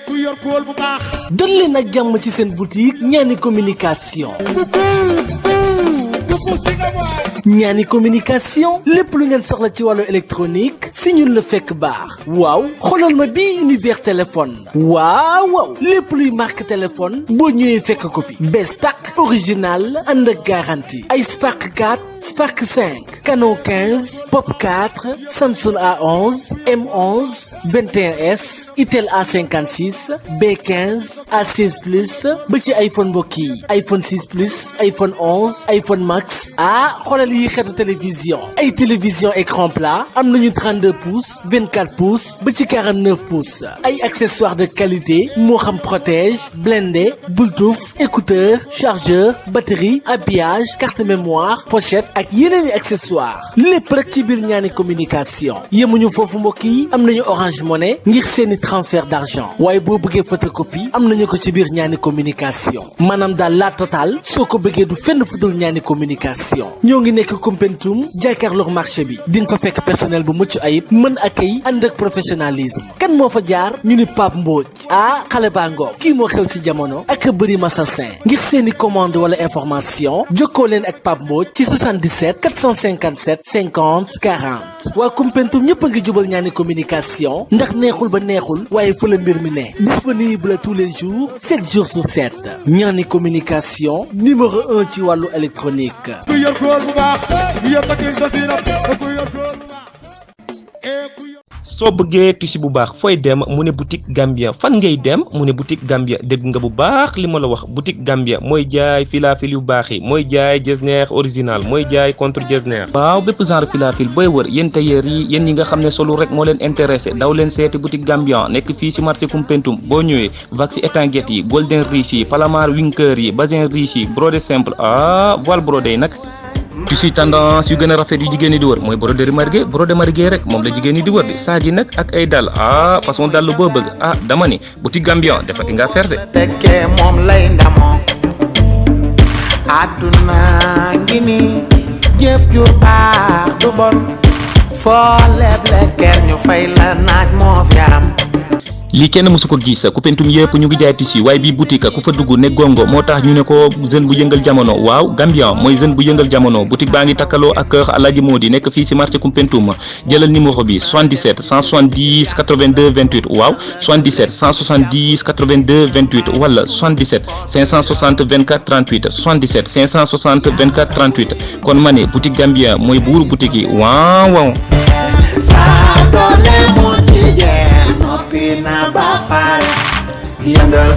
ku yor kool bu baax. dal leen ak jàmm ci seen boutique ñaani communication. ñaani communication lépp lu ngeen soxla ci wàllu électronique si ñun la fekk baax. waaw xoolal ma bii univers téléphone. waaw lépp luy marque téléphone boo ñëwee fekk ko fi. bees tàq original ànd ak garantie. ay Spark 4 Spark 5 Canon 15 Pop 4 Samsung A11 M11 21S Itel A56 B15 A16 plus ba ci iPhone mbokk yi iPhone 6 plus iPhone 11 iPhone Max xoolal yi xeetu télévision ay télévision écran plat am nañu 32 pouces 24 pouces ba ci 49 pouces ay accessoires de qualité moo xam protège blindé Bluetooth écouteur chargeur batterie habillage carte mémoire pochette ak yeneen i accessoires lépp rek ci biir ñaani communication yemuñu foofu mbokk yi am nañu Orange Money ngir seeni transfert d'argent waaye boo bëggee photocopie am nañu ko ci biir ñaani communication maanaam daal la totale soo ko bëggee du fenn fu dul ñaani communication ñoo ngi nekk Koumpentoum jàkkaarloog marché bi di nga fa fekk personnel bu mucc ayib mën accueil ànd ak professionnalisme kan moo fa jaar ñu ni Pape Mbodj xale baa ngoog kii moo xew si jamono ak bëri Massassin ngir seeni commande wala information jokkoo leen ak Pape Mbodj ci 77 457 50 40 waa Koumpentoum ñëpp a ngi jubal ñaani communication ndax neexul ba neexul waaye fa la mbir mi ne disponible tous les jours 7 jours sur 7 ñaani communication numéro 1 ci wàllu électronique. ku yor kool bu baax yëpp ak sasina ku yor kool bu baax. soo bëggee tissu bu baax fooy dem mu ne boutique Gambia fan ngay dem mu ne boutique Gambia dégg nga bu baax li ma la wax boutique Gambia mooy jaay filafil yu baax yi mooy jaay jesner original mooy jaay contre jesner waaw bépp genre filafil booy wër yéen tailleur yi yéen ñi nga xam ne solu rek moo leen intéressé daw leen seeti boutique Gambia nekk fii ci marché Koumpentoum boo ñëwee wax étanguette yi golden riche yi palamar winker yi bazin riche yi brodé simple voile brodé yi nag tissu tendance yu gën a rafet yu jigéen ñi di wër mooy brodé margué rek moom la jigéen ñi di wër di saag yi nag ak ay dàll façon dàll boo bëgg dama ni boutique Gambia defati nga ferte tekkee moom lay ndamoo àdduna ngi ni jëf ju baax du bon foo leble ker ñu fay la naaj moo fi am lii kenn mësu ko gis Koumpentoum yëpp ñu ngi jaay tissu waaye bii boutique ku fa dugg ne gongo moo tax ñu ne ko jeune bu yëngal jamono waaw Gambia mooy jeune bu yëngal jamono boutique baa ngi takkaloo ak kër Alaaji Modi nekk fii ci marché Koumpentoum jëlal numéro bi 77 170 82 28 waaw 77 170 82 28 wala 77 560 24 38 77 560 24 38 kon ma ne boutique Gambia mooy buuru boutique yi waaw. Pina bapare yëngal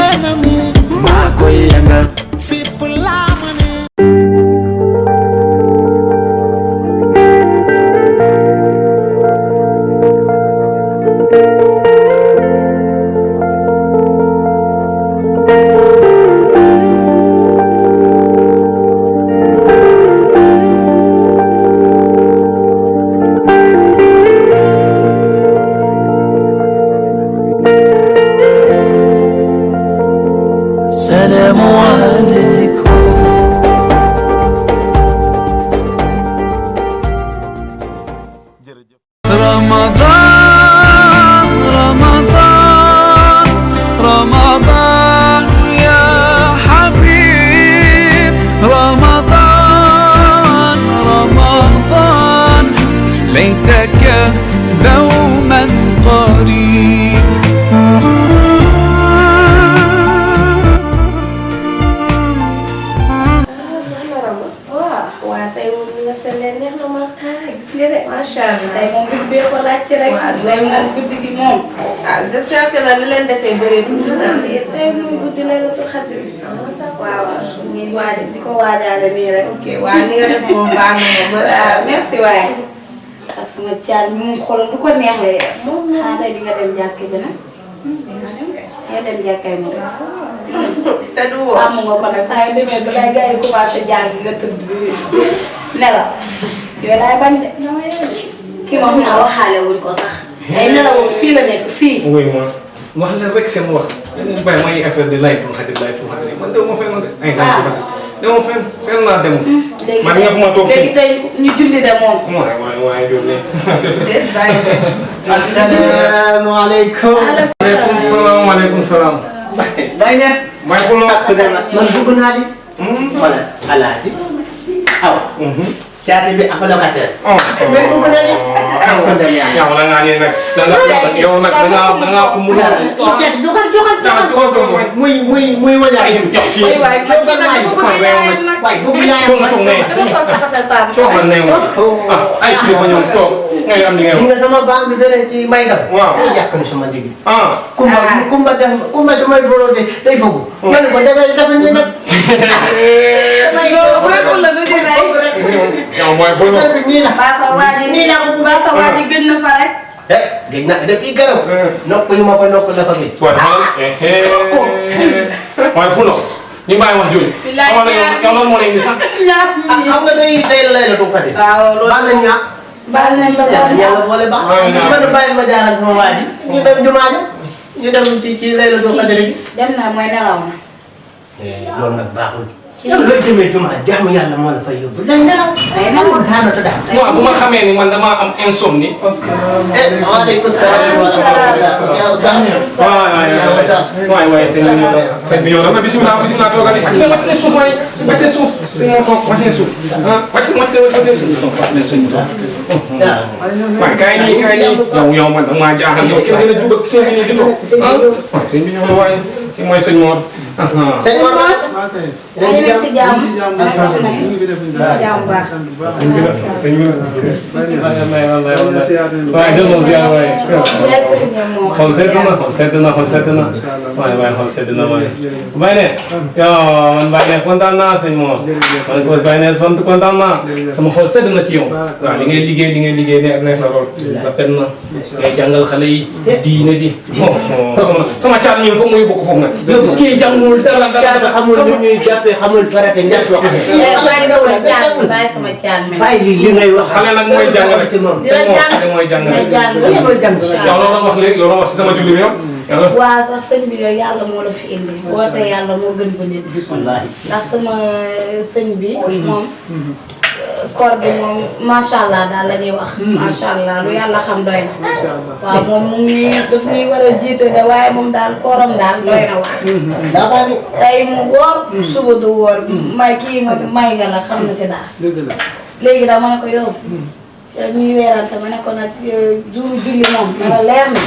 ennemi maa koy yëngal fipp laa ma ne السلام عليكم رمضان رمضان رمضان يا حبيب رمضان رمضان ليتك دوما قريب macha allah tey moom bis bee ko laajte rek. waaw tey moom guddi gi moom. j'espère que li leen dese bëreetul. tey moom guddi Laylatul Qadr. waaw ñu waaj di ko waajaale nii rek. ok waaw ni nga def moom baax na moom. waaw merci waay. ak sama caal bi moom xoolal du ko neex lay def. tey di nga dem jàkka ji nag. nga dem jàkkay moom. te du woo amu nga ko nag saa yu demee ba lay gars yi commencé jàng nga tëdd nelaw. yooyu laay bañ de. kii moom naa waxaale wuñ ko sax. ay nelawam fii la nekk fii. oui ma wax leen rek seen wax. dañuy bàyyi may affaire de Laylatul Qadr man de ma fenn de. ay Laylatul Qadr demoo fenn naa demul. man ñëpp ma toog fii léegi tey ñu julli de moom. waaye julli. déet bàyyi de. asalaamaaleykum. waaleykum salaam. salaam. day ne. may ko loo. man bëgg naa li. voilà alaaji. awa. caati bi ak locataire. mais bëgg naa li. yow da ngaa ne nag. yow nag da ngaa ko mun a. jogal muy wañaay. waay bëgg yaayam nag. toogal ne ma. ay kilifa ñoom toog. ngay am li ngay wax. nga sama banque bi fële ci may gam. waaw day yàq sama digg. kumba su may volonté day fogu. nga ne ko dafa ñu nag. yow mooy bolo. nii la. nii la ko sa waa ji gën na fa rek. gëj na def yi gërëm. nopp yu ma ko nopp dafa mi. waaye puno ñu bàyyi wax jooju. xamal na yow loolu moo lay indi sax. xam nga day la du xati. waaw loolu baal nañ ñaa. baal nañ la yàlla boole baax. man bàyyi ma jaaral sama waa ji. ñu dem jumaa ja ñu dem ci layla du xati rek. dem na mooy nelaw na. loolu nag baaxul. yow looy demee jumaa jaamu yàlla moo la fay yóbbu. day nelaw. day nelaw daanaka daal. waaw bu ma xamee ni man damaa am insomnie. waaleykum salaam wa rahmatulah. waay sëñ bi ñëw na bisimilah bisimilah toogal yi. wàcc na suuf waay wàcc na suuf. sëñ moo toog wàcc na suuf. wàcc na suuf. waaw kaay nii yow man maa jaaxal yow kenn dina jug ak sëñ bi nii di toog. waaw sëñ bi ñëw na waaye kii mooy sëñ Mor. sëñ Mor. ñu nekk si jàmm ak soxna yi si jàmm bu baax. sëñ bi la sëñ bi la. waaye jël moom ziar waaye. xol sedd na xol sedd na xol sedd na. waaye xol sedd na waaye. Baye ne yow man Baye ne kontaan naa sëñ Mor. man ko Baye ne sant kontaan naa. sama xol sedd na ci yow. waaw li ngay liggéey ne neex na lool. rafet na ngay jàngal xale yi diine bi. sama caat ñun foog mu yóbbu ko foofu nag. kii jàngul dara dara xamul nu ñuy jàppee xamul farate ñax loo xam. bàyyi sama caan mi. bàyyi li ngay wax. xale nag mooy jàngale ci moom. xale mooy jàngale. yow loolu wax léegi loolu wax si sama julli bi yow. waaw sax sëñ bi yow yàlla moo la fi indi. woote yàlla moo gën ba nit. ndax sama sëñ bi moom. koor bi moom macha allah daal la ñuy wax. macha allah lu yàlla xam doy na. waaw moom mu ngi daf ñuy war a jiite de waaye moom daal kooram daal doy na wax. tey mu wóor. suba du wóor may kii may nga la xam na si daal. léegi daal ma ne ko yow. ñuy weerante ma ne ko nag jour julli moom dara leer na.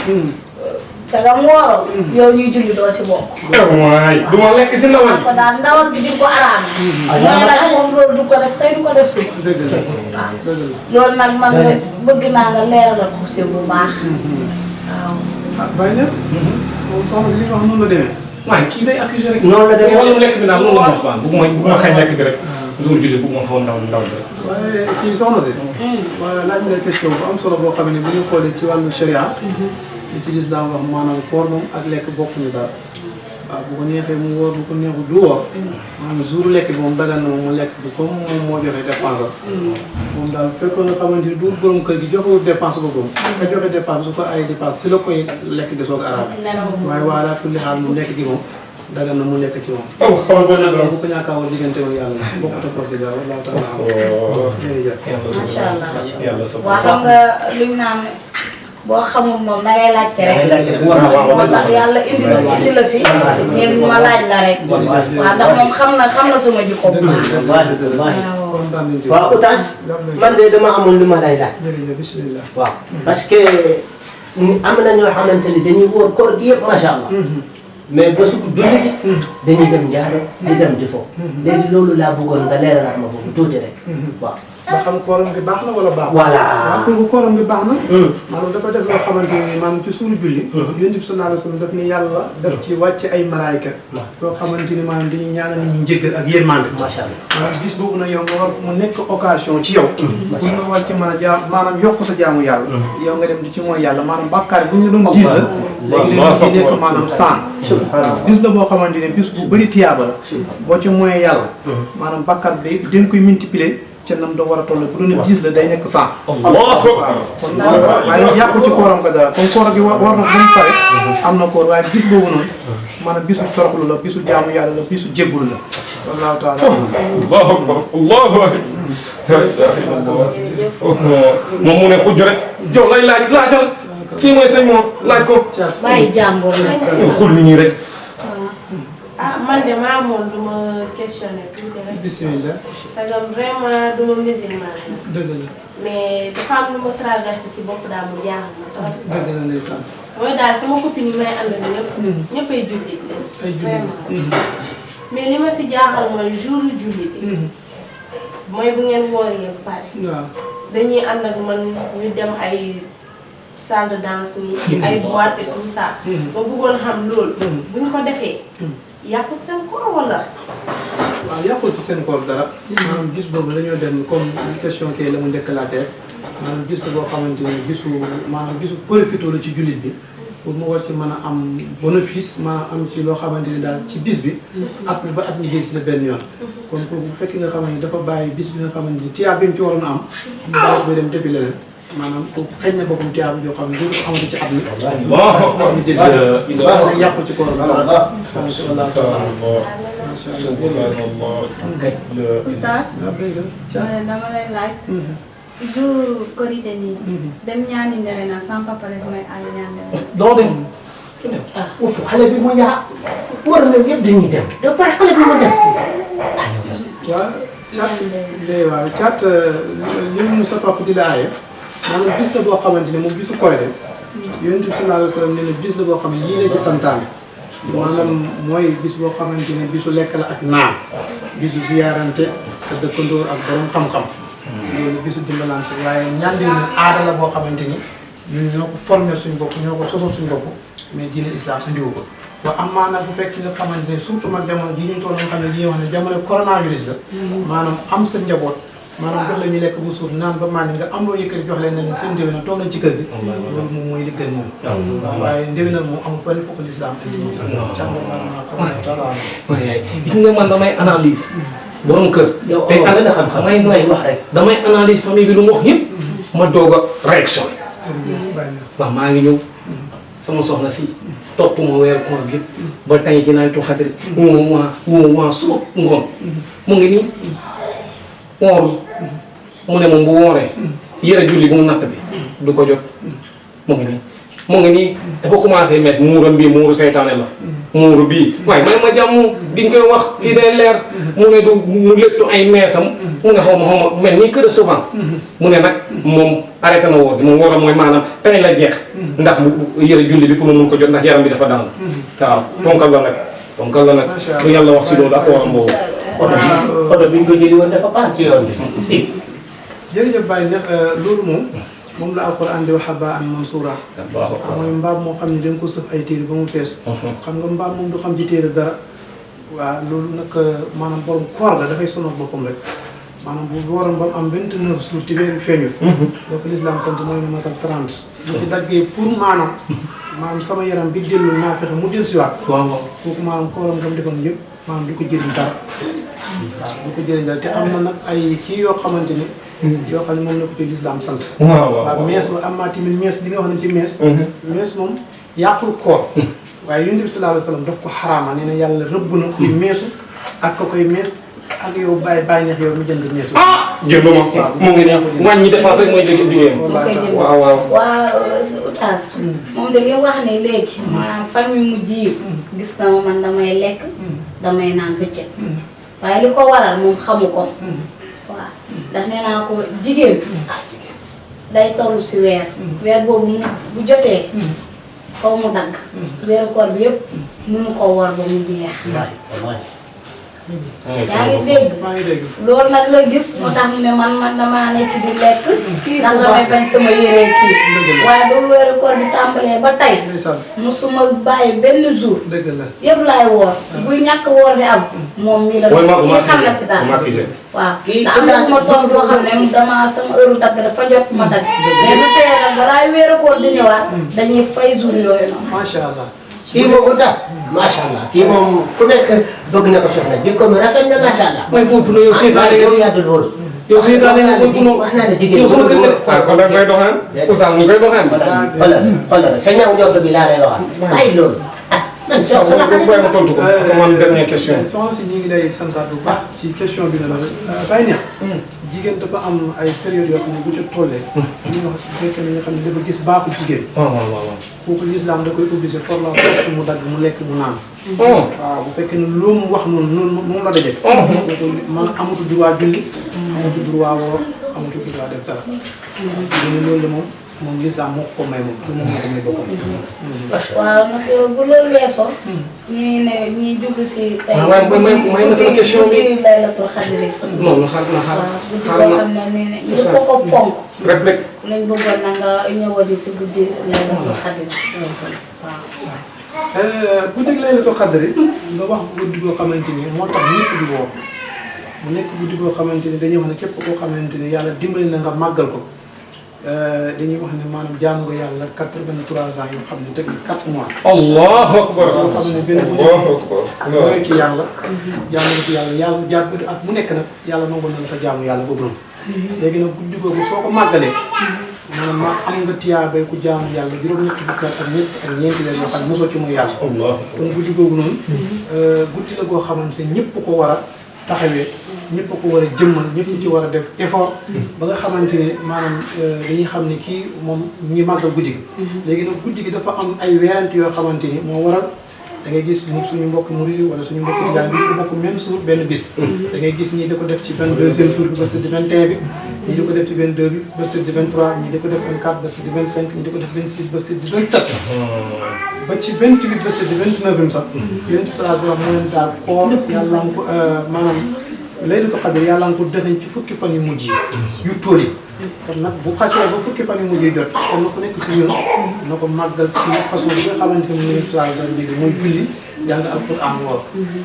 sagam wooro. yow ñuy julli doo si bokk. waay du ma lekk si ndawal. ko daal ndawal bi di ko araam. mooy nag moom loolu du ko def tey du ko def suba. waaw loolu nag man nga bëgg naa nga leeralal ko si bu baax. waaw. Baye ñëpp. moom soxna si li nga wax noonu la demee. waaye kii day accusé rek. noonu la demee wàllum lekk bi daal loolu la ma wax baax bëgguma xañ lekk bi rek. jour julli bëgguma xaw ndaw bi rek. waaye kii soxna si. waaye laaj nga question bu am solo boo xam ne bu ñu xoolee ci wàllu sharia. li ci lislaam wax maanaam koor moom ak lekk bokkuñu dara. waaw bu ko neexee mu wóor bu ko neexul du wóor. maanaam jour lekk bi moom dagan na moom mu lekk bi comme moom moo joxe dépense moom daal fekkoon nga xamante ni du borom kër gi joxewul dépense boppam. nga joxe dépense su ko ay dépense si la koy lekk gi soog a araam. waaye waa kulli xaal mu lekk gi moom dagan na mu lekk ci moom. bu ko ñàkkaawal diggante moom yàlla bokkut ak koor gi dara wallaahu taala jërëjëf. macha allah waa xam nga luñ naan boo xamul moom da ngay laajte rek. moo tax yàlla indi la fi. ngeen ma laaj la rek. waaw ndax moom xam na sama jikko bu baax. waaw Oustaz man de dama amoon lu ma lay laaj. jërëjëf bismillah. waaw parce que am na ñoo xamante ni dañuy wóor koor gi yëpp macha allah. mais ba su julli ji dañuy dem njaaro di dem di fo. léegi loolu laa bëggoon nga leeralaat ma foofu tuuti rek. waaw. ba xam kooram gi baax na wala baax. voilà waaw xam nga kooram gi baax na. maanaam dafa def loo xamante ni maanaam ci suuru julli. Yonent bi sallallahu alayhi wa sallam daf ni yàlla daf ci wàcce ay malaayka. yoo xamante ni maanaam dañuy ñaanal nit ñi njéggal ak yërmande. macha allah maanaam bis boobu nag yow nga war mu nekk occasion ci yow. pour nga war ci mën a jaam maanaam yokk sa jaamu yàlla. yow nga dem di ci mooy yàlla maanaam bàkkaar bu ñu doon 10 la. léegi léegi nekk maanaam 100. bis la boo xamante ni bis bu bëri tiyaaba la. boo ci mooy yàlla. maanaam bàkkaar bi dañ koy multiplier. ca nam da war a toll bu doon 10 la day nekk 100. waaye yàqul ci kooram nga dara comme koor gi war na bu mu pare am na koor waaye bis boobu noonu maanaam bisu toroxlu la bisu jaamu yàlla la bisu jéggul la wallahu taala allahu akbar moom mu ne xujj rek yow lay laajal kii mooy sëñ moom laaj ko. bàyyi jàmbur nag. xool nit ñi rek. ah man de maa moom du ma questionné tuuti rek. bismillah. parce que vraiment du ma musulman dëgg la. mais dafa am lu ma traversé si bopp daal mu jaaxal ma trop. dëgg la ndeysaan. mooy daal sama copine yi may àndal ñëpp. ñëppay jullit leen. ay jullit vraiment. mais li ma si jaaxal mooy jour jullit bi. mooy bu ngeen wooree ba pare. waaw. dañuy ànd ak man ñu dem ay salle de danse nii. ay boîte et tout ça. ma bëggoon xam loolu. buñ ko defee. yàqut seen koor wala. waaw yàqul ci seen koor dara. maanaam gis boobu dañoo dem comme question kay la mu njëkk laa teg maanaam gis la boo xamante ni gisu profité la ci jullit bi pour mu war ci mën a am bénéfice maanaam am ci loo xamante ni daal ci bis bi. at mi ba at mi gis la benn yoon. kon kooku bu fekkee nga xamante ni dafa bàyyi bis bi nga xamante ni tiyaab bi mu ci waroon a am. mu bàyyi ko dem defi leneen maanaam kooku xëy na boppam tiyaab yoo xam ne du ko amati ci at mi. waaw mi jël si yàqul ci koor dara. Oustaz dama lay laaj jour korité nii dem ñaani ndewe na sans papa rek may ay ñaan ndewe doo dem utu xale bi mu yaa war na yëpp dañuy dem doo pare xale bi mu dem waaw cat li mu sa papa di la aaye maanaam gis la boo xamante ni moom gisu korité yonent bi sallallahu alayhi wa sallam nee na gis la boo xam ne yii la ci santaane maanaam mooy bis boo xamante ne bisu lekk la ak naan bisu ziyaarante sa dëkkandoor ak borom xam-xam loolu bisu dimbalante waaye ñandi ne aada la boo xamante ni ñun ñoo ko formé suñu bopp ñoo ko sosal suñu bopp mais diine islam indiwu ko wa am maanaam bu fekk nga xamante ne surtout mag jamono ji ñu toll nga xam ne li ñuy wax ne jamono coronavirus la maanaam am sa njaboot maanaam jox la ñu lekk bu suur naan ba màndi nga am loo yëkkati jox leen ne leen seen ndéwénal toog nañ ci kër gi loolu moom mooy li gën moom waaw waaye ndéwénal moom amul fenn fokk l'islam indi moom gis nga man damay analyse borom kër te ana da xam-xam may nooy wax rek damay analyse famille bi lu mu wax yëpp ma doog a réaction waaw maa ngi ñëw sama soxna si topp ma weeru koor bi ba tey ci nawetu xadri waa suba ngoon mu ngi nii woor mu ne moom bu wooree yëre julli bu mu natt bi du ko jot mu ngi nii dafa commencé mees muuram bii muuru seytaane la muuru bii waaye may ma jàmm diñ koy wax kii day leer mu ne du mu léttu ay meesam mu ne xaw ma mel nii kër souvent mu ne nag moom arrêté na woor bi moom wooram mooy maanaam tey la jeex ndax yëre julli bi pour mu mun ko jot ndax yaram bi dafa daan waaw ponkal la nag lu yàlla wax si loolu ak wooram boobu oto bi ñu ko jëli woon dafa paan ci yoon bi jërëjëf Baye Neex loolu moom la alquran di wax haba'an mansura mooy mbaam moo xam ne da nga ko sëf ay téere ba mu fees xam nga mbaam moom du xam ci téere dara waaw loolu nag maanaam borom koor la dafay sonal boppam rek maanaam bu waroon ba mu am 29 jours ci weeru feeñu donc l'islam sant mooy na matal 30 bu ci daggee pour maanaam sama yaram bi dellu naa fexe mu dellu si waat kooku maanaam kooram ngam defoon yëpp maanaam du ko jëriñ dara waaw du ko jëriñ dara te am na nag ay kii yoo xamante ni yoo xam ne moom la ko ci l'islam sant waaw mees la am maa tamit mees li nga wax ne ci mees moom yàqul koor waaye yonent bi sallallahu alayhi wa sallam daf ko xaraama nee na yàlla rëbb na kuy meesu ak ka koy mees ak yow bàyyi neex yow mi jënd meesu jëndu ma mu ngi nii wàññi dépense rek mooy jógee waaw Oustaz moom de li mu wax ne léegi maanaam famille mu jiw gis na ma man damay lekk damay naan bëccëg waaye li ko waral moom xamu ko waaw ndax nee naa ko jigéen day toll si weer boobu mu bu jotee faw mu dagg weeru koor bi yëpp mënu ko war ba mu jeex yaa ngi dégg loolu nag la gis moo tax mu ne man damaa nekk di lekk ndax damay bañ sama yére kii waaye ba weeru koor bi tàmbalee ba tey musuma bàyyi benn jour yëpp laay woor bu ñàkk woor di am moom mii la kii xam na si daal waaw te am na suma tool boo xam ne dama sama heure dagg dafa jot ma dagg mais lu tee nag balaa weeru koor di ñëwaat dañuy fay jour yooyu noonu macha allah kii moom daal macha allah kii moom ku nekk bëgg na ko soxla jikko mi rafet na macha allah. mooy pour pour yow seetaane yow yaa dul loolu. yow seetaane nga mooy pour wax naa ne jigéen yow sama kër nga kon nag ngay doxaan Oustaz mu koy doxaan xoolal sa ñaaw njort bi laa lay waxal bàyyi loolu ah man soxla ko boy ma tontu ko man dernière question soxna si ñu ngi lay santaat bu baax ci question bi nga la Baye Neex jigéen dafa am ay période yoo xam ne bu ca tollee. li ñuy wax bu fekkee ne nga xam ne dafa gis baaxu jigéen. waaw. kooku l'islam da koy obligé for la force mu dagg mu lekk mu naan. waaw bu fekkee ne loo mu wax noonu moom la daje. kooku man amatu droit julli. amatu droit woor amatu droit def dara. ñu ne loolu moom l'islam moo ko may moom du moom moo ko may boppam. waaw nag bu loolu weesoo. ñii jublu si tey. waaw may na sama question bi laylatul xadri. non xaar na guddi boo xam ne nee nañ ñëpp ko fonk. réplique. lañ bëggoon na nga ñëwadi si guddi laylatul xadri. waaw. guddi laylatul xadri nga wax guddi goo xamante ni moo tax ñëpp di woo mu nekk guddi goo xamante ni dañuy wax ne képp koo xamante ni yàlla dimbali na nga màggal ko. dañuy wax ne maanaam jaamu nga yàlla 83 ans yoo xam ne teg na 4 mois. allahu akbar. yoo xam ne benn bu nekk ci yàlla. jaamu nga ci yàlla jaar at mu nekk nag yàlla nangoon na la sa jaamu yàlla boobu noonu. léegi nag guddi googu soo ko màggalee. maanaam am nga tiyaabay ku jaamu yàlla juróom-ñetti fukki at ak ñeenti weer yoo xam ne mosoo ci mooy yàlla. kon guddi googu noonu. guddi la goo xamante ne ñëpp ko war a taxawee. ñëpp ko war a jëmmal ñëpp ci war a def effort ba nga xamante ne maanaam dañuy xam ne kii moom ñi màggal guddi gi léegi nag guddi gi dafa am ay weerante yoo xamante ni moo waral da ngay gis suñu mbokk murid wala suñu mbokk tijaan bi ko bokk même jour benn bis da ngay gis ñii da ko def ci 22e jour bi ba sëdd 21 bi ñii di ko def ci 22 bi ba sëdd 23 ñii di ko def 24 ba sëdd 25 ñii di ko def 26 ba sëdd 27 ba ci 28 ba sëdd 29 bi sax yéen ci salaat wax mu leen daal koor yàlla ko maanaam laylatul qadr yàlla nga ko dëxañ ci fukki fan yu mujj yi yu tóol yi kon nag bu xasee ba fukki fan yu mujj yi jot kon na ku nekk ci ñun na ko màggal ci façon bi nga xamante ne mooy sallallahu alayhi mooy julli jàng alquran woor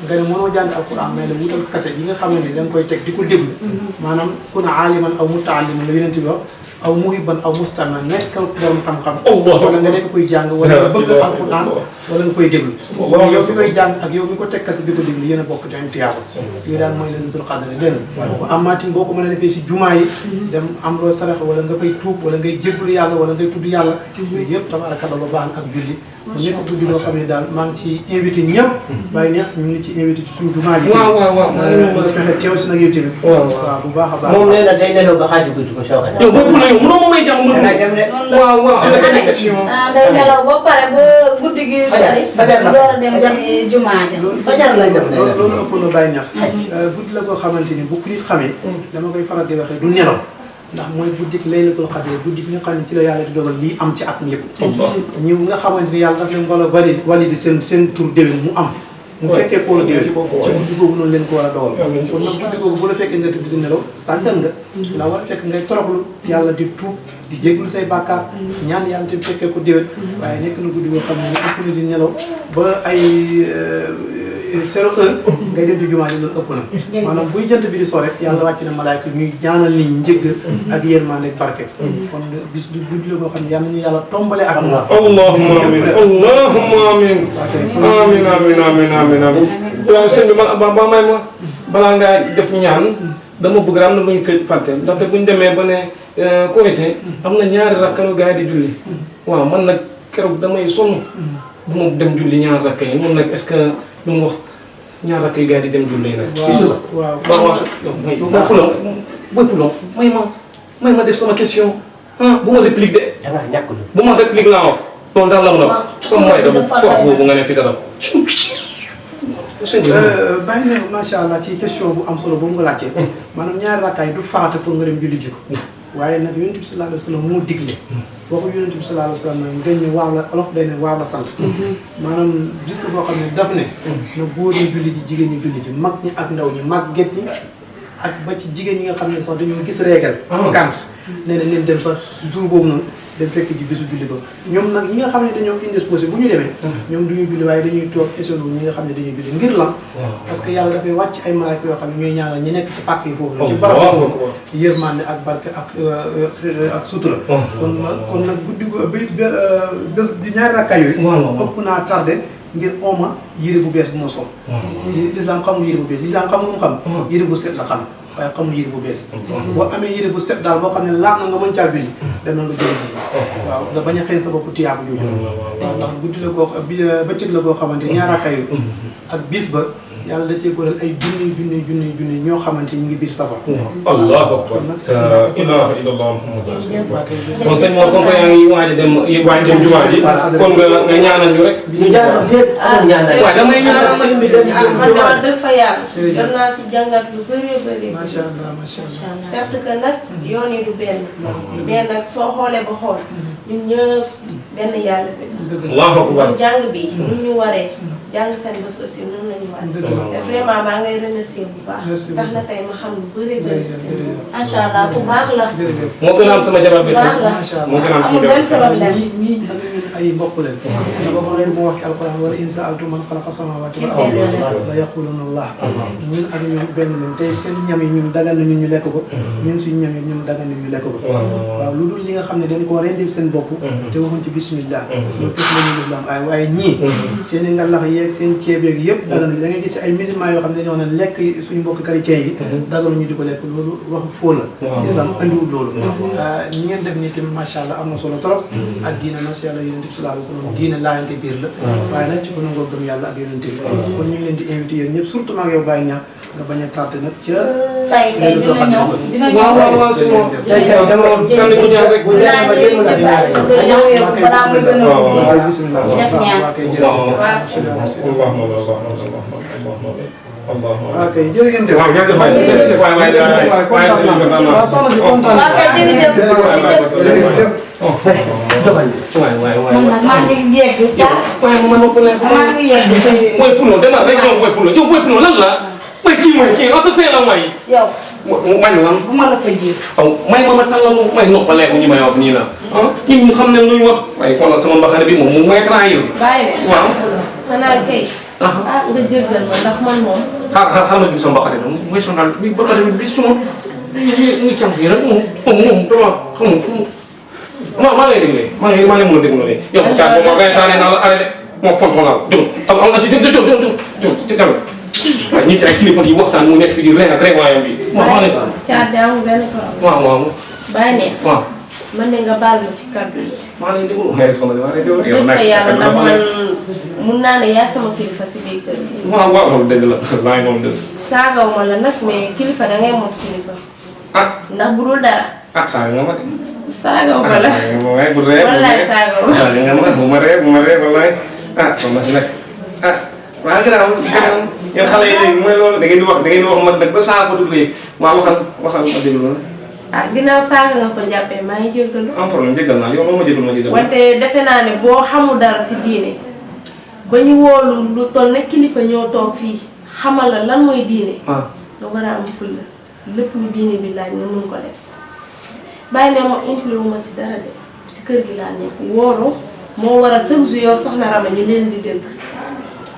nga ne mënoo jàng alquran mais la wutal kase yi nga xam ne da nga koy teg di ko déglu maanaam kun aaliman aw mutaalliman la yonent bi wax aw muhibban aw mustami'an nekkal borom xam-xam wala nga nekk koy jàng wala nga bëgg alquran wala nga koy déglu yow mi koy jàng ak yow mi ko teg kase di ko déglu yéen a bokk di am tiyaaba yooyu daal mooy laylatul qadr dégg nga ko amaatin boo ko mën a defee si jumaa yi dem am loo sarax wala nga fay tuub wala ngay jéglu yàlla wala ngay tudd yàlla yooyu yëpp tabarakallah lu baax ak julli mu nekk guddi loo xam ne daal maa ngi ci invité ñëpp bàyyi neex ñu ngi ci invité ci suñu jumaa ji waaw nga fexe teew si nag yow tamit waaw bu baax a baax moom nee na day nelaw ba xaaju guddi ko soog a yow boobu la yow mënoo ma may jàmm waaw day nelaw ba pare ba guddi gi fajar la door a dem si jumaa ji fajar lay dem loolu ëpp na bàyyi ñax guddi la koo xamante ni bu nit xamee dama koy faral di waxee du nelaw ndax mooy guddi laylatul qadr guddi bi nga xam ne ci la yàlla di dogal lii am ci at mi yëpp ñëw nga xamante ni yàlla daf leen wala valide seen tur déwén mu am mu fekkee koo la déwén ci guddi googu noonu leen ko war a dogal kon nag guddi googu bu la fekkee nga tëdd di nelaw sàggan nga la war a fekk ngay toroxlu yàlla di tuub di jégglu say bàkkaar ñaan yàlla te fekkee ko déwén waaye nekk na guddi goo xam ne ëpp na di nelaw ba ay 0 heure ngay dem ci jumaa ji loolu ëpp na maanaam buy jant bi di sore yàlla wàcc na malaayka ñuy ñaanal nit ñi njëggal ak yërmande ak barke kon bis du guddi la boo xam ne yàlla ñu yàlla tombale ak moom allahumma amin allahumma amin amin amin sëñ bi ba may ma balaa ngaa def ñaan dama bëgg am na lu ñu fàtte ndaxte buñ demee ba ne Korité am na ñaari rakkanu gars yi di julli waaw man nag keroog damay sonn du ma dem julli ñaari rakk yi moom nag est-ce que lu mu wax ñaar rakk yi gars yi di dem julli nag si suba waaw booy pulon may ma def sama question bu ma réplique de bu ma réplique laa wax loolu daal la mun a wax sama mooy dama foox boobu nga ne fi dara bàyyi na macha allah ci question bu am solo boobu nga laajtee maanaam ñaari rakkaay du farata pour nga dem julli ji ko waaye nag yonent bi sallallahu alayhi wa sallam moo digle waxu yonent bi sallallahu alayhi wa sallam dañ ne waaw la olof day ne waaw la sant maanaam gis boo xam ne daf ne na góor ñi julli ji jigéen ñi julli ji mag ñi ak ndaw ñi màgget ñi ak ba ci jigéen ñi nga xam ne sax dañoo gis régal gant nee na leen dem sax jour boobu noonu dem fekk ji bisu julli ba ñoom nag ñi nga xam ne dañoo indisposé bu ñu demee ñoom duñuy julli waaye dañuy toog échelon ñi nga xam ne dañuy julli ngir lan parce que yàlla dafay wàcc ay malaaka yoo xam ne ñooy ñaanal ñi nekk ci pàkk yi foofu na ci barab yërmande ak barke ak sutura kon nag guddi go bés bi ñaari rakkaay yooyu ëpp naa tardé ngir ooma yére bu bees bu ma sol l'islam xamul yére bu bees l'islam xamul mu xam yére bu set la xam waaye xamul yére bu bees boo amee yére bu set daal boo xam ne laaj na nga mën caa julli dem na nga jël ji waaw nga bañ a xëy sa bopp tiyaabu jooju waaw ndax guddi la koo bëccëg la koo xamante ñaara xayu ak bis ba yàlla da cee góoral ay junni ñoo xamante ñu ngi biir safar allahu akbar la ilaha illallah muhammadu rasulullah kon sëñ Mor comme que yaa ngi waaj a dem jumaa ji kon nga ñaanal ñu rek ñu ñaanal déet amul ñaanal waaw damay ñaanal man dama dëgg fa yàlla yor naa si jàngat lu bëri macha allah macha allah certes que nag yoon yi du benn mais nag soo xoolee ba xool ñun ñëpp benn yàlla bi allahu akbar kon jàng bi nu ñu waree jàng seen bés aussi noonu la ñu waree te vraiment maa ngay remercier bu baax tax na tey ma xam lu bëri si seen macha allah bu baax la. moo gën a am sama jabar bi baax la moo gën a am sama amul benn problème. ñii ak ñun ay mbokk leen dafa wax moo wax ci alquran wala in sa'altum man xalaqa samawati wal arda la yaquluna allah ñun ak ñoom benn leen tey seen ñam yi ñun dagal na ñun ñu lekk ko ñun suñu ñam yi ñun dagal na ñu lekk ko waaw lu dul li nga xam ne dañ koo rendil seen bopp te waxuñ ci bismillah loolu képp la ñu islam waaye ñii seen i ngalax yeeg seen ceeb yeeg yëpp dagal na da ngay gis ay musulmans yoo xam ne dañoo ne lekk suñu mbokk chrétien yi dagalu ñu di ko lekk loolu waxu foo la islam andiwul loolu ñi ngeen def nii tamit macha allah am na solo trop ak diine macha allah yonent bi sallallahu alayhi wa sallam diine laayante biir la waaye nag ci ko nangoo gëm yàlla ak yonent bi kon ñu ngi leen di invité yéen ñëpp surtout maa ngi yow bàyyi ñaax nga bañ a tardé nag ca tey kay dina ñëw dina ñëw. waaw si moom sànni ko ñaan rek balaa muy gën a bismillah ñu def ñaan. waaw kay jërë ngeen jëf. waaw jërëjëf waay jërëjëf waay waay waay waaw soxna si kontaan waaw kay jërëjëf. man nag maa ngi yegg ca. maa ngi yegg. Boy Pulo demal rek ñoom Boy Pulo yow Boy Pulo lan la may kii associé la may yow. man lan bu ma la fa jiitu. may ma tàllalu may noppaleeku ñi may wax nii la ñun ñu xam ne luñ wax waaye xoolal sama mbaxane bi moom mu may trahir bàyyi waaw xanaa kay nga jéggal ma ndax man moom xaar ma dim sama mbaxane bi mooy sonal bi mbaxane bi suma ñu cam fii rek moom dama xamul fu maa lay déglu maa lay mën a déglu ne yow caat moom reytaane naa la arrêté moo fonton naa la jóg am nga ci jóg ci tamit waaye ñi ci ay kilifa yi waxtaan mu nekk fi di rey ak rey waayam bi maa lay caat de amul benn problème waaw bàyyi ne waaw man de nga baal ma ci kaddu yi maa lay déglu maa lay déglu yow dëgg fa yàlla ndax man mun naa ne yaa sama kilifa si biir kër gi waaw loolu dëgg la laay moom dëgg saagaw ma la nag mais kilifa da ngay mot kilifa ndax bu dul dara saaga nga ma de saagaw ma la waaye bu ree wallaay saagaw saaga nga ma bu ma ree wallaay kon na si nag waaw gannaaw yéen xale yi léegi mooy loolu da ngeen di wax man nag ba saa ko dugg léegi waaw waxal ma déglu la ginnaaw saaga nga ko jàppee maa ngi jéggalu am problème jéggal naa yow loo ma jéggal wante defe naa ne boo xamul dara si diine ba ñu woolu lu toll ne kilifa ñoo toog fii xamal la lan mooy diine nga war a am fulla lépp lu diine bi laaj nga mun ko def bàyyi ne ma impliqué wu ma si dara de si kër gi laa nekk wóoru moo war a chaque jour yow soxna Rama ñu leen di dégg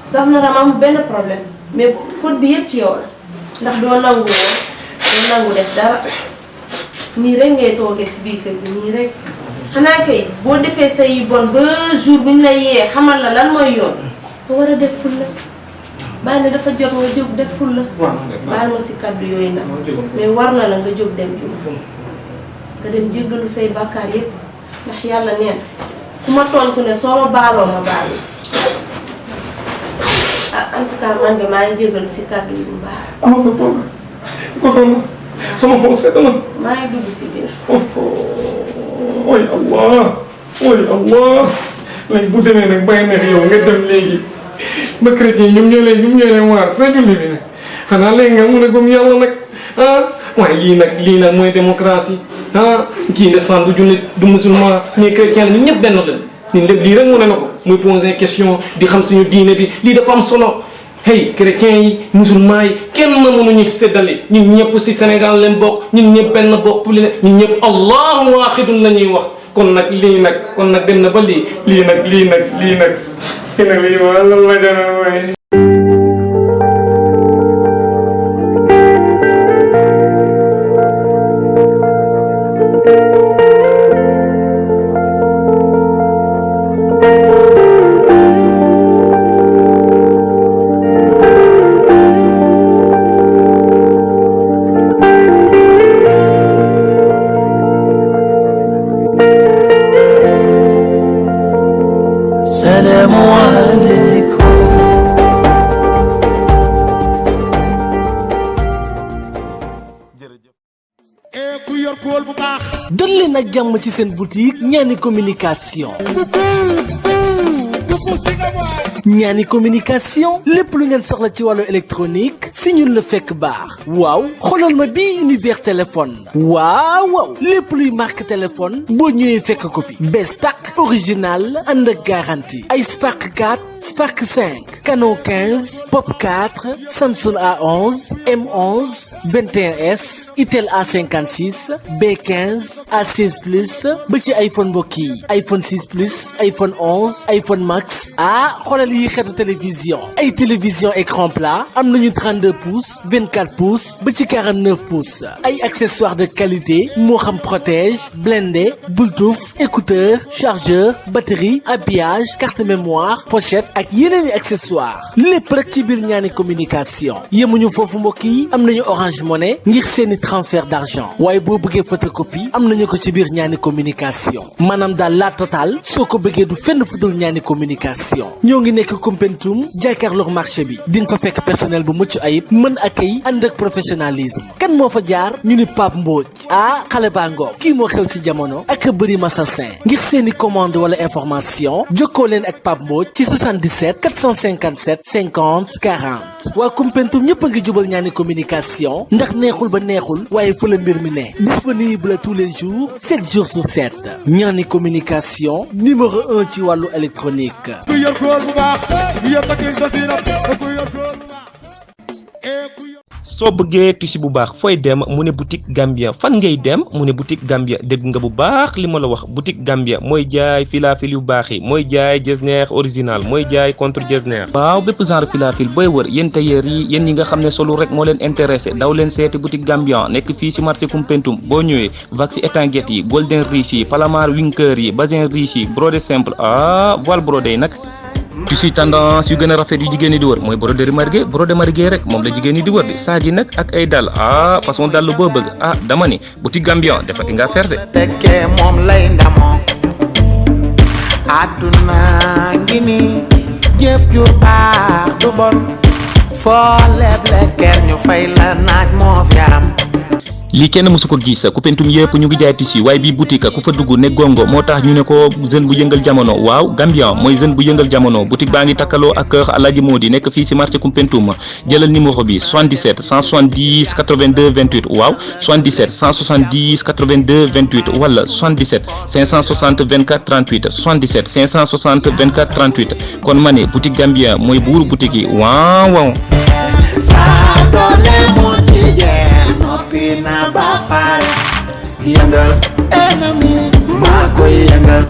soxna Rama am benn problème mais faute bi yëpp ci yow la ndax doo nangu def dara nii rek ngay toogee si biir kër gi nii rek xanaa kay boo defee say yu bon ba jour bu ñu la yee xamal la lan mooy yoon nga war a def fulla bàyyi ne dafa jot nga jóg def fulla baal ma si kaddu yooyu nag mais war na la nga jóg dem juma nga dem jéggalu say bàkkaar yépp ndax yàlla neen ku ma tooñ ku ne soo ma baaloo ma baal en tout cas man de maa ngi jéggalu si kaddu yi bu baax sama xol sedd na maa ngi dugg si biir oy Allah léegi bu demee nag bay neex yow nga dem léegi ba chrétien ñoom ñoo leen waar sa julli bi nag xanaa léegi nga mun a gëm yàlla nag waaye lii nag mooy démocratie kii ne san du jullit du musulman ñii chrétien la ñun ñëpp benn lañ ñun lépp lii rek mu ne na ko muy poser question di xam suñu diine bi lii dafa am solo hey chrétiens yi musulman yi kenn mënuñu séddale ñun ñëpp si Sénégal leen bokk ñun ñëpp benn bopp li ñun ñëpp allahu waaxidun la ñuy wax kon nag lii nag dem na ba lii nag ma lan la jara waay ak jàmm ci seen boutique ñaani communication. ñaani communication lépp lu ngeen soxla ci wàllu électronique si ñun la fekk baax waaw xoolal ma bii univers téléphone waaw lépp luy marque téléphone boo ñëwee fekk ko fi bees tàq original ànd ak garantie ay Spark 4 Spark 5 Canon 15 Pop 4 Samsung A11 M11 21S Itel A56 B15 A16 plus ba ci iPhone mbokk yi iPhone 6 plus iPhone 11 iPhone Max xoolal yi xeetu télévision ay télévision écran plat am nañu 32 pouces 24 pouces ba ci 49 pouces ay accessoires de qualité moo xam protège blindé Bluetooth écouteur chargeur batterie habillage carte mémoire pochette ak yeneen i accessoires lépp rek ci biir ñaani communication yemuñu foofu mbokk yi am nañu Orange Money ngir seeni transfert d'argent waaye boo bëggee photocopie am nañu ko ci biir ñaani communication maanaam daal la totale soo ko bëggee du fenn fu dul ñaani communication ñoo ngi nekk Koumpentoum jàkkaarloog marché bi di nga fa fekk personnel bu mucc ayib mën accueil ànd ak professionnalisme kan moo fa jaar ñu ni Pape Mbodj xale baa ngoog kii moo xew si jamono ak bëri masasin ngir seeni commande wala information jokkoo leen ak Pape Mbodj ci 77 457 50 40 waa Koumpentoum ñëpp a ngi jubal ñaani communication ndax neexul ba neexul waaye fa la mbir mi ne disponible tous les jours 7 jours sur 7 ñaani communication numéro 1 ci wàllu électronique. soo bëggee tissu bu baax fooy dem mu ne boutique Gambia fan ngay dem mu ne boutique Gambia dégg nga bu baax li ma la wax boutique Gambia mooy jaay filafil yu baax yi mooy jaay jesner original mooy jaay contre jesner waaw bépp genre filafil booy wër yéen tailleur yi yéen ñi nga xam ne solu rek moo leen intéressé daw leen seeti boutique Gambia nekk fii si marché Koumpentoum boo ñëwee waxi étanguette yi golden riche yi palamar winker yi bazin riche yi brodé simple voile brodé yi nag tissu tendance yu gën a rafet yu jigéen ñi di wër mooy broderie margué rek moom la jigéen ñi di wër di saag yi nag ak ay dàll façon dàll boo bëgg dama ni boutique Gambia defati nga ferte tekkee moom lay ndamoo àdduna ngi ni jëf ju baax du bon foo leble ker ñu fay la naaj moo fi am lii kenn mësu ko gis Koumpentoum yëpp ñu ngi jaay tissu waaye bii boutique ku fa dugg ne gongo moo tax ñu ne ko jeune bu yëngal jamono waaw Gambia mooy jeune bu yëngal jamono boutique baa ngi takkaloo ak kër Alaaji Modi nekk fii ci marché Koumpentoum jëlal numéro bi 77 170 82 28 waaw 77 170 82 28 wala 77 560 24 38 77 560 24 38 kon ma ne boutique Gambia mooy buuru boutique yi waaw. Pina ba pare yëngal ennemi maa koy yëngal